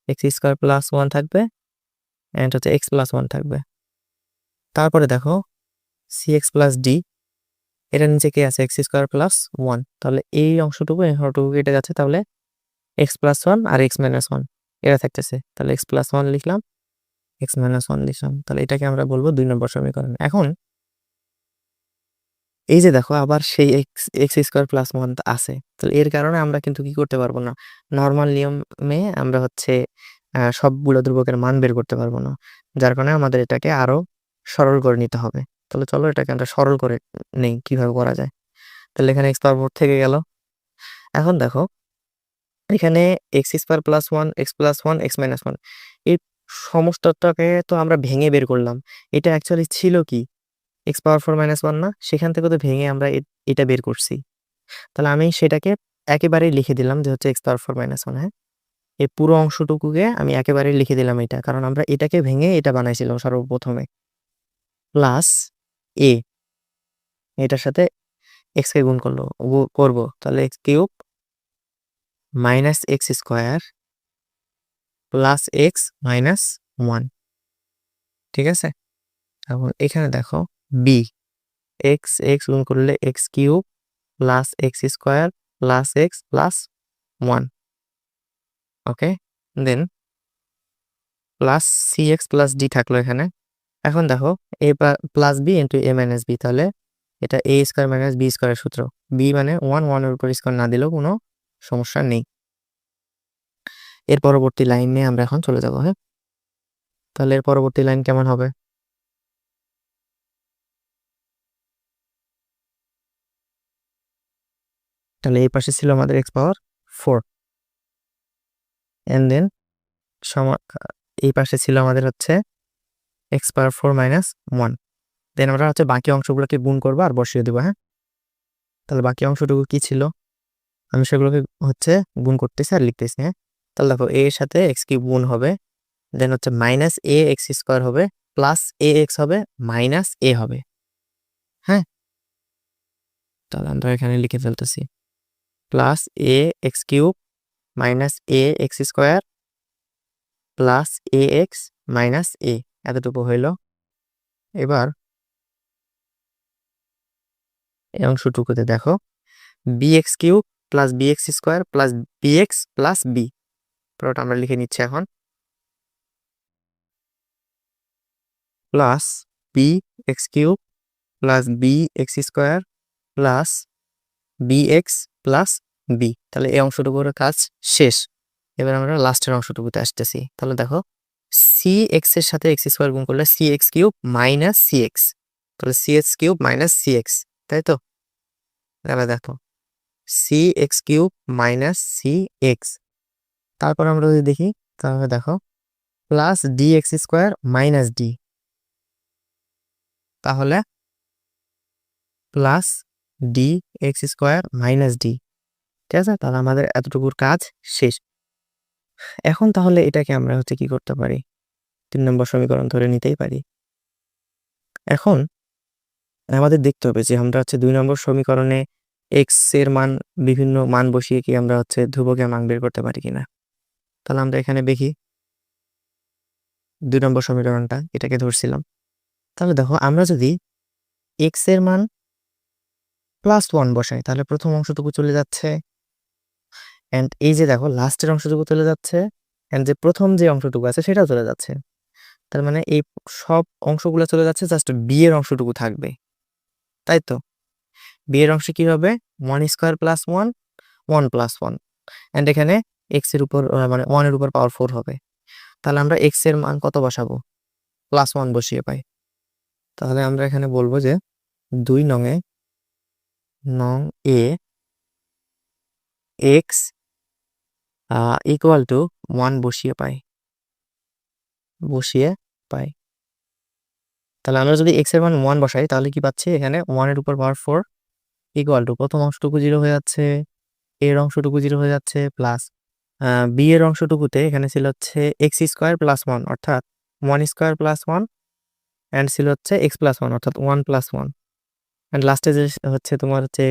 x² প্লাস 1 থাকবে, এন্ড হচ্ছে x প্লাস 1 থাকবে। তারপরে দেখো cx প্লাস d, এটার নিচে কি আছে, x² প্লাস 1, তাহলে এই অংশটুকু কেটে যাচ্ছে, তাহলে x প্লাস 1 আর x মাইনাস 1 এটা থাকতেছে, তাহলে x প্লাস 1 লিখলাম, x মাইনাস 1 লিখলাম। তাহলে এটাকে আমরা বলবো 2 নম্বর সমীকরণ। এখন এই যে দেখো আবার সেই x² প্লাস 1 আছে, তাহলে এর কারণে আমরা কিন্তু কি করতে পারবো না, নরমাল নিয়মে আমরা হচ্ছে সবগুলো ধ্রুবকের মান বের করতে পারবো না, যার কারণে আমাদের এটাকে আরো সরল করে নিতে হবে। তাহলে চলো এটাকে আমরা সরল করে নেই, কিভাবে করা যায়। তাহলে এখানে x² থেকে গেল। এখন দেখো এখানে x² plus 1 x plus 1 x minus 1 এই সমস্তটাকে তো আমরা ভেঙে বের করলাম। এটা অ্যাকচুয়ালি ছিল কি, x⁴ - 1 না, সেখান থেকে তো ভেঙে আমরা এটা বের করছি। তাহলে আমি সেটাকে একেবারেই লিখে দিলাম যে হচ্ছে x⁴ - 1, হ্যাঁ। এই পুরো অংশটুকুকে আমি একেবারেই লিখে দিলাম এটা, কারণ আমরা এটাকে ভেঙে এটা বানাইছিলাম সর্বপ্রথমে, প্লাস a এটার সাথে x কে গুণ করব, তাহলে x³ minus x² plus x minus 1, ঠিক আছে। এখন এখানে দেখো b x গুণ করলে x³ plus x² plus x plus 1, ওকে। দেন প্লাস cx প্লাস d থাকলো এখানে। এখন দেখো a plus b into a minus b, তাহলে এটা a² মাইনাস b² এর সূত্র। b মানে 1 এর উপর স্কোয়ার না দিলেও কোনো সমস্যা নেই। এর পরবর্তী লাইনে আমরা এখন চলে যাব, হ্যাঁ। তাহলে এর পরবর্তী লাইন কেমন হবে, তাহলে এই পাশে ছিল আমাদের x⁴, এন্ড দেন এই পাশে ছিল আমাদের হচ্ছে x⁴ মাইনাস 1। দেন আমরা হচ্ছে বাকি অংশগুলোকে গুণ করবো আর বসিয়ে দেবো, হ্যাঁ। তাহলে বাকি অংশটুকু কি ছিল, আমি সেগুলোকে হচ্ছে গুণ করতেছি আর লিখতেছি, হ্যাঁ। তাহলে দেখো a এর সাথে x³ গুণ হবে, দেন হচ্ছে মাইনাস a x² হবে, প্লাস ax হবে, মাইনাস a হবে, হ্যাঁ। তাহলে আমরা এখানে লিখে ফেলতেছি plus a x³ minus a x² plus ax minus a, এতটুকু হইল। এবার এই অংশটুকুতে দেখো bx³ plus bx² plus bx plus b, পুরোটা আমরা লিখে নিচ্ছি এখন, plus bx³ plus bx² plus bx plus b। তাহলে এই অংশটুকুর কাজ শেষ। এবার আমরা লাস্টের অংশটুকুতে আসতেছি। তাহলে দেখো cx এর সাথে x² গুণ করলে cx³ মাইনাস cx, তাহলে cx³ মাইনাস cx, তাই তো। তাহলে দেখো cx³ মাইনাস cx, তারপর আমরা যদি দেখি, তাহলে দেখো প্লাস dx² মাইনাস d, তাহলে plus D x square minus D. ঠিক আছে, তাহলে আমাদের এতটুকুর কাজ শেষ। এখন তাহলে এটাকে আমরা হচ্ছে কি করতে পারি, 3 নম্বর সমীকরণ ধরে নিতেই পারি। এখন আমাদের দেখতে হবে যে আমরা হচ্ছে 2 নম্বর সমীকরণে এক্স এর মান বিভিন্ন মান বসিয়ে কি আমরা হচ্ছে ধ্রুবকের মান বের করতে পারি কিনা। তাহলে আমরা এখানে দেখি 2 নম্বর সমীকরণটা, এটাকে ধরছিলাম। তাহলে দেখো আমরা যদি এক্স এর মান +1 বসাই তাহলে প্রথম অংশটুকু চলে যাচ্ছে, এন্ড এই যে দেখো লাস্টের অংশটুকু চলে যাচ্ছে, এন্ড যে প্রথম যে অংশটুকু আছে সেটাও চলে যাচ্ছে। তার মানে এই সব অংশগুলো চলে যাচ্ছে, জাস্ট বি এর অংশটুকু থাকবে, তাই তো। বি এর অংশে কি হবে, 1 স্কোয়ার প্লাস 1 1 প্লাস 1, এন্ড এখানে এক্স এর উপর মানে 1 এর উপর পাওয়ার 4 হবে। তাহলে আমরা এক্স এর মান কত বসাবো, +1 বসিয়ে পাই। তাহলে আমরা এখানে বলবো যে 2 নং এ এক্স ইকুয়াল টু 1 বসিয়ে পাই। তাহলে আমরা যদি এক্স এর মান 1 বসাই তাহলে কি পাচ্ছি, এখানে 1 এর উপর পাওয়ার 4 ইকুয়াল টু প্রথম অংশটুকু 0 হয়ে যাচ্ছে, এর অংশটুকু 0 হয়ে যাচ্ছে, প্লাস বি এর অংশটুকুতে এখানে ছিল হচ্ছে এক্স স্কোয়ার প্লাস 1 অর্থাৎ 1 স্কোয়ার প্লাস 1, এন্ড ছিল হচ্ছে এক্স প্লাস 1 অর্থাৎ 1 প্লাস 1, এন্ড লাস্টে যে হচ্ছে তোমার হচ্ছে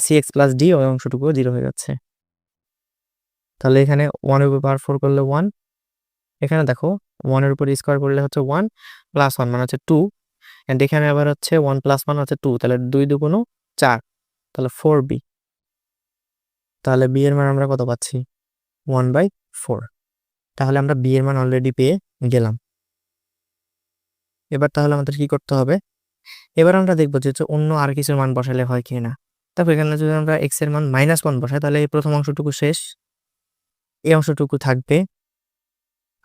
সি এক্স প্লাস ডি, ওই অংশটুকু 0 হয়ে যাচ্ছে। তাহলে এখানে 1 এর উপর পাওয়ার 4 করলে 1, এখানে দেখো 1 এর উপর স্কোয়ার করলে হচ্ছে 1 প্লাস 1 মানে হচ্ছে 2, এন্ড এখানে আবার হচ্ছে 1 প্লাস 1 হচ্ছে 2, তাহলে 2 দুগুণ 4, তাহলে 4b। তাহলে বি এর মান আমরা কত পাচ্ছি, 1/4। তাহলে আমরা বি এর মান অলরেডি পেয়ে গেলাম। এবার তাহলে আমাদের কি করতে হবে, এবার আমরা দেখবো যে অন্য আর কিছুর মান বসালে হয় কি না। তারপর এখানে যদি আমরা এক্স এর মান -1 বসাই তাহলে এই প্রথম অংশটুকু শেষ, এই অংশটুকু থাকবে।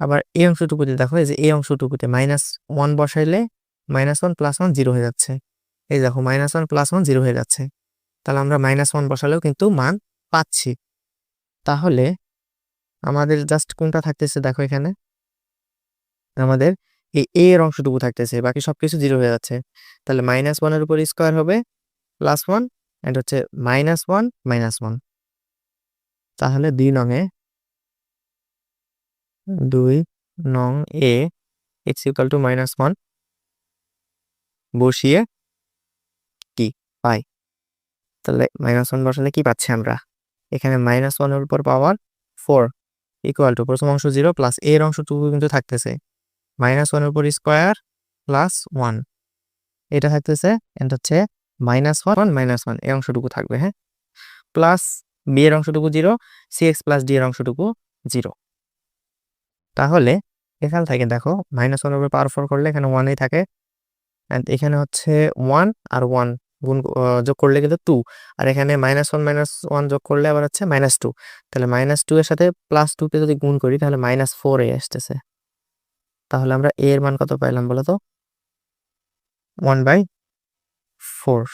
আবার এই অংশটুকুতে দেখো, এই যে এই অংশটুকুতে -1 বসাইলে -1 প্লাস 1 0 হয়ে যাচ্ছে। এই দেখো -1 প্লাস 1 0 হয়ে যাচ্ছে। তাহলে আমরা -1 বসালেও কিন্তু মান পাচ্ছি। তাহলে আমাদের জাস্ট কোনটা থাকতেছে দেখো, এখানে আমাদের এই এ এর অংশটুকু থাকতেছে, বাকি সবকিছু 0 হয়ে যাচ্ছে। তাহলে -1 এর উপর স্কোয়ার হবে +1, এন্ড হচ্ছে -1 -1। তাহলে 2 নং এ এক্স ইকুয়াল টু -1 বসিয়ে কি পাই। তাহলে -1 বসালে কি পাচ্ছি আমরা, এখানে -1 এর উপর পাওয়ার 4 ইকুয়াল টু প্রথম অংশ 0 প্লাস এর অংশটুকু কিন্তু থাকতেছে -1 এর উপর স্কোয়ার প্লাস 1, এটা থাকতেছে, এন্ড হচ্ছে -1 -1 এই অংশটুকু থাকবে, হ্যাঁ, প্লাস বি এর অংশটুকু 0, সি এক্স প্লাস ডি এর অংশটুকু 0। তাহলে এখান থেকে দেখো -1 এর উপর পাওয়ার 4 করলে এখানে 1ই থাকে, এন্ড এখানে হচ্ছে 1 আর 1 গুণ যোগ করলে কিন্তু 2, আর এখানে -1 -1 যোগ করলে আবার হচ্ছে -2। তাহলে -2 এর সাথে +2 কে যদি গুণ করি তাহলে -4 আসতেছে। তাহলে আমরা a এর মান কত পাইলাম বলো তো, 1/4।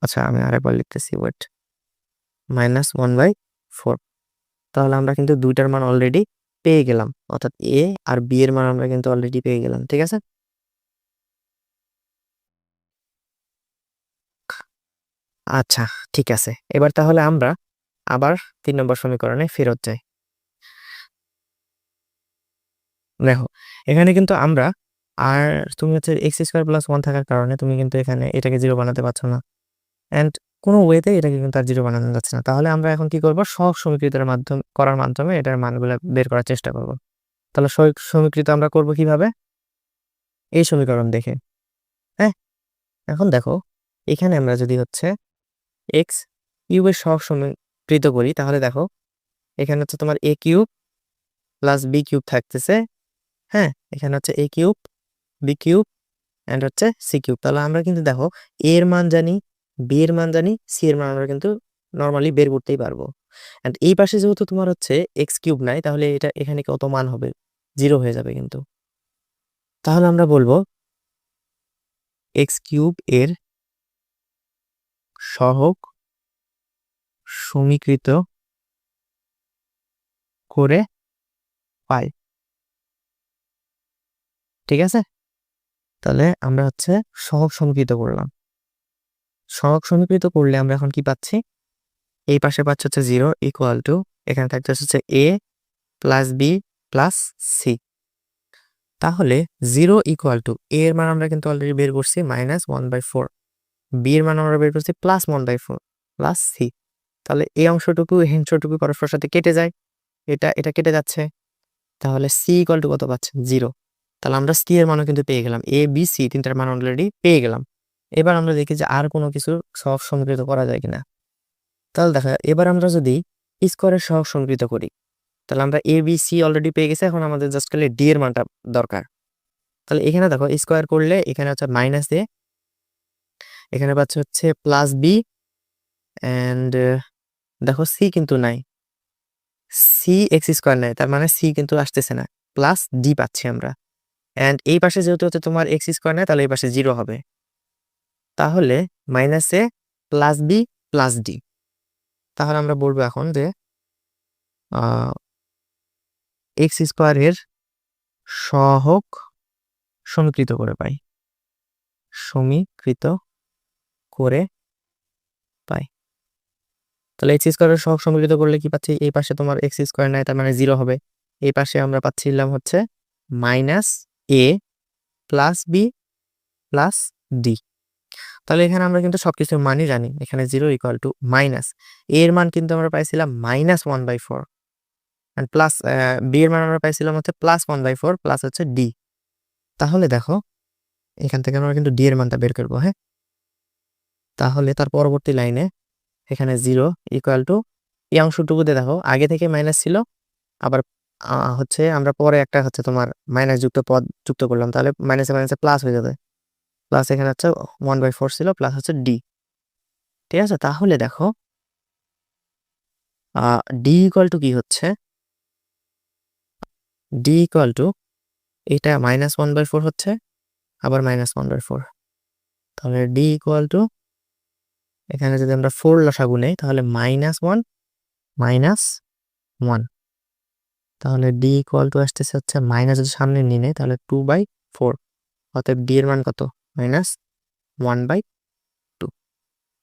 আচ্ছা আমি আরেকবার লিখতেছি, ওয়েট, -1/4। তাহলে আমরা কিন্তু দুইটার মান অলরেডি পেয়ে গেলাম, অর্থাৎ a আর b এর মান আমরা কিন্তু অলরেডি পেয়ে গেলাম। ঠিক আছে, আচ্ছা ঠিক আছে। এবার তাহলে আমরা আবার 3 নম্বর সমীকরণে ফেরত যাই। দেখো এখানে কিন্তু আমরা, আর তুমি হচ্ছে এক্স স্কোয়ার প্লাস 1 থাকার কারণে তুমি কিন্তু এখানে এটাকে 0 বানাতে পারছো না, এন্ড কোনো ওয়েতে এটাকে কিন্তু আর 0 বানানো যাচ্ছে না। তাহলে আমরা এখন কি করব, সহগ সমীকৃতের মাধ্যমে এটার মানগুলো বের করার চেষ্টা করব। তাহলে সহগ সমীকৃত আমরা করব কিভাবে, এই সমীকরণ দেখে, হ্যাঁ। এখন দেখো এখানে আমরা যদি হচ্ছে এক্স কিউবের সহগ সমীকৃত করি তাহলে দেখো এখানে হচ্ছে তোমার a cube plus b cube থাকতেছে, হ্যাঁ, এখানে হচ্ছে a cube b cube and হচ্ছে সি কিউব। তাহলে আমরা কিন্তু দেখো a এর মান জানি, b এর মান জানি, সি এর মান আমরা কিন্তু নরমালি বের করতেই পারবো। এন্ড এই পাশে যেহেতু তোমার হচ্ছে এক্স কিউব নাই তাহলে এটা এখানে কত মান হবে, 0 হয়ে যাবে কিন্তু। তাহলে আমরা বলবো এক্স কিউব এর সহগ সমীকৃত করে পাই। ঠিক আছে? তাহলে আমরা হচ্ছে সহগ সমীকৃত করলাম। সহগ সমীকৃত করলে আমরা এখন কি পাচ্ছি? এই পাশে পাচ্ছি হচ্ছে 0 ইকুয়াল টু এখানে থাকতে হচ্ছে a plus b plus c। তাহলে 0 ইকুয়াল টু a এর মান আমরা কিন্তু অলরেডি বের করছি -1/4, b এর মান আমরা বের করছি +1/4 প্লাস c। তাহলে এই অংশটুকু এই অংশটুকু পরস্পরের সাথে কেটে যায়, এটা কেটে যাচ্ছে। তাহলে c ইকুয়াল টু কত পাচ্ছি? 0। তাহলে আমরা c এর মানও কিন্তু পেয়ে গেলাম, a b c তিনটার মান অলরেডি পেয়ে গেলাম। এবার আমরা দেখি যে আর কোনো কিছু সহগ সমীকৃত করা যায় কিনা। তাহলে দেখা এবার আমরা যদি স্কোয়ারের সহগ সমীকৃত করি, তাহলে আমরা এ বি সি অলরেডি পেয়ে গেছি, এখন আমাদের জাস্ট খালি ডি এর মানটা দরকার। তাহলে এখানে দেখো স্কোয়ার করলে এখানে হচ্ছে মাইনাস এ, এখানে পাচ্ছে হচ্ছে প্লাস বি, অ্যান্ড দেখো সি কিন্তু নাই, সি এক্স স্কোয়ার নাই, তার মানে সি কিন্তু আসতেছে না, প্লাস ডি পাচ্ছি আমরা। অ্যান্ড এই পাশে যেহেতু হচ্ছে তোমার এক্স স্কোয়ার নাই, তাহলে এই পাশে 0 হবে। তাহলে minus A plus B plus D. তাহলে আমরা বলবো এখন যে এক্স স্কোয়ারের সহগ সমীকৃত করে পাই, সমীকৃত করে পাই। তাহলে এক্স স্কোয়ারের সহগ সমীকৃত করলে কি পাচ্ছি? এই পাশে তোমার এক্স স্কোয়ার নাই, তার মানে 0 হবে। এই পাশে আমরা পাচ্ছিলাম হচ্ছে minus A plus B plus D. তাহলে এখানে আমরা কিন্তু সবকিছুর মানই জানি, এখানে 0 ইকুয়াল টু মাইনাস এর মান কিন্তু আমরা পাইছিলাম -1/4, অ্যান্ড প্লাস বি এর মান আমরা পাইছিলাম হচ্ছে +1/4 প্লাস হচ্ছে ডি। তাহলে দেখো এখান থেকে আমরা কিন্তু ডি এর মানটা বের করবো। হ্যাঁ, তাহলে তার পরবর্তী লাইনে এখানে 0 ইকুয়াল টু এই অংশটুকুতে দেখো আগে থেকে মাইনাস ছিল, আবার হচ্ছে আমরা পরে একটা হচ্ছে তোমার মাইনাস যুক্ত পদ যুক্ত করলাম, তাহলে মাইনাসে মাইনাসে প্লাস হয়ে যাবে। প্লাস এখানে হচ্ছে 1/4 ছিল, প্লাস হচ্ছে ডি। ঠিক আছে, তাহলে দেখো ডি ইকুয়াল টু কি হচ্ছে? ডি ইকুয়াল টু এটা -1/4 হচ্ছে, আবার -1/4। তাহলে ডি ইকুয়াল টু এখানে যদি আমরা 4 লসাগু নেই, তাহলে -1 -1। তাহলে ডি ইকুয়াল টু আসতেছে হচ্ছে মাইনাস, যদি সামনে নিয়ে নেই তাহলে 2/4। অতএব ডি এর মান কত? -1/2।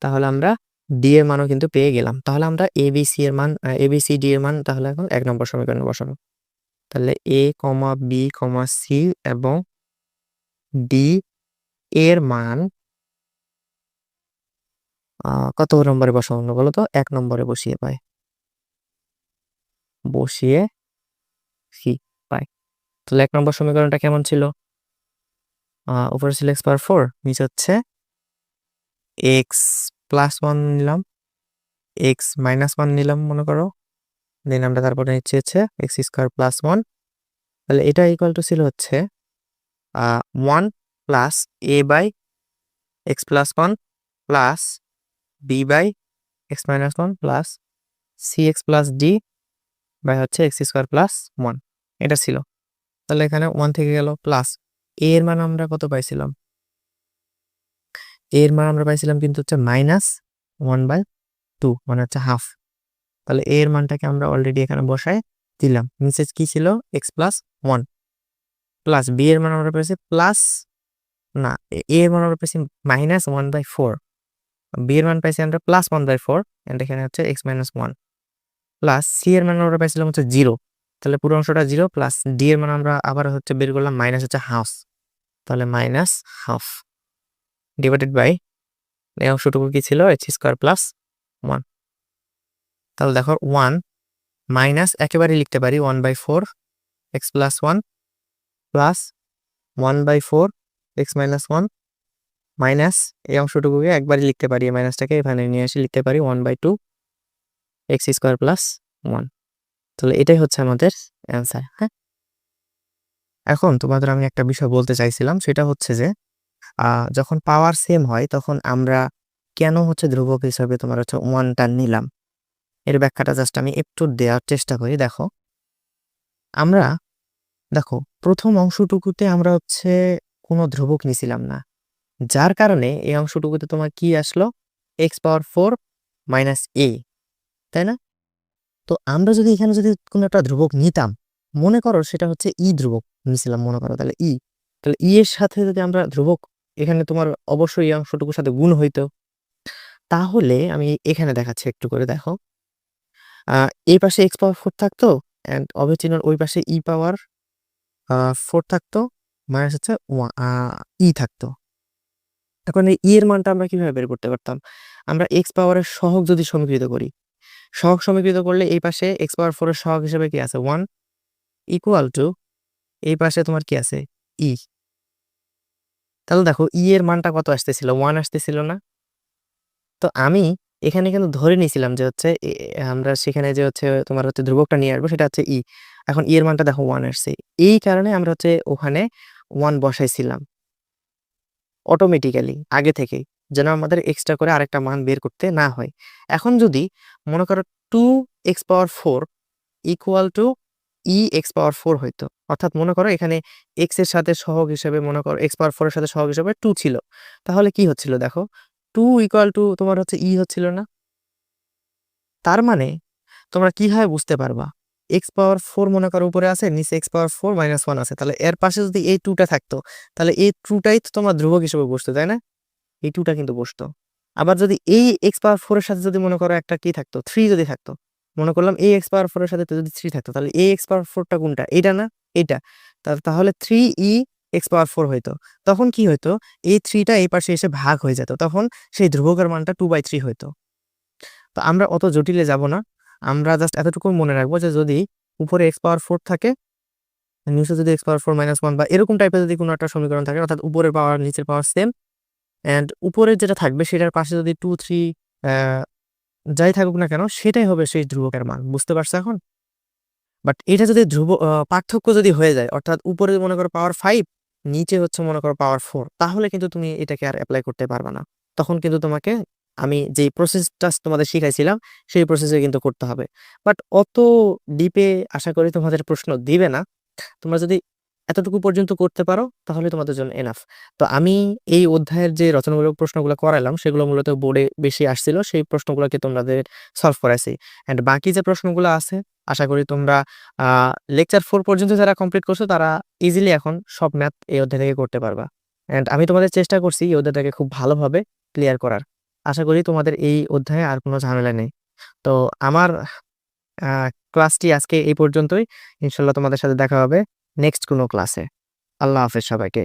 তাহলে আমরা ডি এর মানও কিন্তু পেয়ে গেলাম। তাহলে আমরা এ বি সি এর মান, এ বি সি ডি এর মান তাহলে এখন 1 নম্বর সমীকরণে বসাবো। তাহলে এ কমা বি কমা সি এবং ডি এর মান কত নম্বরে বসাবো বলো তো? 1 নম্বরে বসিয়ে পাই, বসিয়ে সি পাই। তাহলে 1 নম্বর সমীকরণটা কেমন ছিল? উপরে ছিল x⁴, নিচে হচ্ছে এক্স প্লাস 1 নিলাম, এক্স মাইনাস 1 নিলাম মনে করো, দেন আমরা তারপরে নিচ্ছে হচ্ছে x² প্লাস 1। তাহলে এটা ইকুয়াল টু ছিল হচ্ছে 1 plus a by x plus 1 plus B by x minus 1 plus C x plus D by হচ্ছে x² প্লাস 1, এটা ছিল। তাহলে এখানে 1 থেকে গেল, প্লাস a এর মান আমরা কত পাইছিলাম? a এর মান আমরা পাইছিলাম কিন্তু হচ্ছে -1/2, মানে হচ্ছে হাফ। তাহলে a এর মানটাকে আমরা অলরেডি এখানে বসায় দিলাম। নিচে কি ছিল? এক্স প্লাস 1 প্লাস বি এর মান আমরা পেয়েছি প্লাস, না a এর মান আমরা পেয়েছি -1/4, বি এর মান পাইছি আমরা +1/4, এন্ড এখানে হচ্ছে x - 1 প্লাস সি এর মান আমরা পাইছিলাম হচ্ছে 0। তাহলে পুরো অংশটা 0, প্লাস ডি এর মান আমরা আবার হচ্ছে বের করলাম মাইনাস হচ্ছে হাফ, তাহলে -হাফ ডিভাইডেড বাই এই অংশটুকু কি ছিল? x² plus 1। তাহলে দেখো 1 মাইনাস একেবারে লিখতে পারি 1/4 x plus 1 plus 1/4 x - 1 minus এই অংশটুকুকে একবারই লিখতে পারি, এই মাইনাসটাকে এখানে নিয়ে এসে লিখতে পারি 1/2 x² প্লাস 1। তাহলে এটাই হচ্ছে আমাদের অ্যান্সার। হ্যাঁ, এখন তোমাদের আমি একটা বিষয় বলতে চাইছিলাম, সেটা হচ্ছে যে যখন পাওয়ার সেম হয় তখন আমরা কেন হচ্ছে ধ্রুবক হিসাবে তোমার হচ্ছে 1টা নিলাম, এর ব্যাখ্যাটা জাস্ট আমি একটু দেওয়ার চেষ্টা করি। দেখো আমরা দেখো প্রথম অংশটুকুতে আমরা হচ্ছে কোনো ধ্রুবক নিছিলাম না, যার কারণে এই অংশটুকুতে তোমার কি আসলো? x⁴ - a, তাই না? তো আমরা যদি এখানে যদি কোনো একটা ধ্রুবক নিতাম, মনে করো সেটা হচ্ছে ই ধ্রুবক নিছিলাম মনে করো, তাহলে ই, তাহলে এর সাথে যদি আমরা ধ্রুবক এখানে তোমার অবশ্যই এই অংশটুকুর সাথে গুণ হইতো। তাহলে আমি এখানে দেখাচ্ছি একটু করে দেখো। এই পাশে x⁴ থাকতো অ্যান্ড অবিচ্ছিন্নর ওই পাশে e⁴ থাকতো মাইনাস হচ্ছে থাকতো। এখন এই এর মানটা আমরা কিভাবে বের করতে পারতাম? আমরা এর সহগ যদি সমীকৃত করি, সহগ সমীকৃত করলে এই পাশে x⁴ এর সহগ হিসেবে কি আছে 1 ইকুয়াল টু এই পাশে তোমার কি আছে ই। তাহলে দেখো এর মানটা কত আসতেছিল? 1 আসতেছিল না? তো আমি এখানে কিন্তু ধরে নিয়েছিলাম যে হচ্ছে আমরা সেখানে যে হচ্ছে তোমার হচ্ছে ধ্রুবকটা নিয়ে আসবো সেটা হচ্ছে ই। এখন এর মানটা দেখো 1 আসছে। এই কারণে আমরা হচ্ছে ওখানে 1 বসাইছিলাম অটোমেটিক্যালি আগে থেকেই, যেন আমাদের এক্সট্রা করে আরেকটা মান বের করতে না হয়। এখন যদি মনে করো 2x⁴ ইকুয়াল টু x⁴ হইতো, অর্থাৎ মনে করো এখানে x এর সাথে সহগ হিসেবে মনে করো x⁴ এর সাথে সহগ হিসেবে 2 ছিল, তাহলে কি হচ্ছিল দেখো 2 ইকুয়াল টু তোমার হচ্ছে হচ্ছিল না? তার মানে তোমরা কিভাবে বুঝতে পারবা x⁴ মনে করো উপরে আছে, নিচে x⁴ মাইনাস 1 আছে, তাহলে এর পাশে যদি এই 2টা থাকতো তাহলে এই 2টাই তো তোমার ধ্রুবক হিসেবে বসতো, তাই না? এই 2টা কিন্তু বসতো। আবার যদি এই x⁴ এর সাথে যদি মনে করো একটা কি থাকতো 3 যদি থাকতো, মনে করলাম এই x⁴ এর সাথে যদি 3 থাকতো তাহলে এই x⁴টা কোনটা? এইটা না? এইটা। তাহলে 3e x⁴ হইতো। তখন কি হইতো? এই 3টা এই পাশে এসে ভাগ হয়ে যেত। তখন সেই ধ্রুবকের মানটা 2/3 হইতো। তো আমরা অত জটিলে যাব না। আমরা জাস্ট এতটুকু মনে রাখবো যে যদি উপরে x⁴ থাকে, নিচে যদি x⁴ মাইনাস 1 বা এরকম টাইপের যদি কোনো একটা সমীকরণ থাকে, অর্থাৎ উপরের পাওয়ার নিচের পাওয়ার সেম, অ্যান্ড উপরের যেটা থাকবে সেটার পাশে যদি 2, 3 যাই থাকুক না কেন সেটাই হবে সেই ধ্রুবকের মান। বুঝতে পারছো এখন? বাট এটা যদি পার্থক্য যদি হয়ে যায়, অর্থাৎ উপরে মনে করো পাওয়ার 5, নিচে হচ্ছে মনে করো পাওয়ার 4, তাহলে কিন্তু তুমি এটাকে আর এপ্লাই করতে পারবা না। তখন কিন্তু তোমাকে আমি যেই প্রসেসটা তোমাদের শিখাইছিলাম সেই প্রসেসে কিন্তু করতে হবে। বাট অত ডিপে আশা করি তোমাদের প্রশ্ন দিবে না। তোমরা যদি এতটুকু পর্যন্ত করতে পারো তাহলে তোমাদের জন্য এনাফ। তো আমি এই অধ্যায়ের যে রচনামূলক প্রশ্নগুলো করাইলাম সেগুলো মূলত বোর্ডে বেশি আসছিল, সেই প্রশ্নগুলোকে তোমাদের সলভ করাইছি। অ্যান্ড বাকি যে প্রশ্নগুলো আছে আশা করি তোমরা লেকচার 4 পর্যন্ত যারা কমপ্লিট করছো তারা ইজিলি এখন সব ম্যাথ এই অধ্যায় থেকে করতে পারবা। অ্যান্ড আমি তোমাদের চেষ্টা করছি এই অধ্যায়টাকে খুব ভালোভাবে ক্লিয়ার করার। আশা করি তোমাদের এই অধ্যায়ে আর কোনো ঝামেলা নেই। তো আমার ক্লাসটি আজকে এই পর্যন্তই। ইনশাল্লাহ তোমাদের সাথে দেখা হবে নেক্সট কোনো ক্লাসে। আল্লাহ হাফেজ সবাইকে।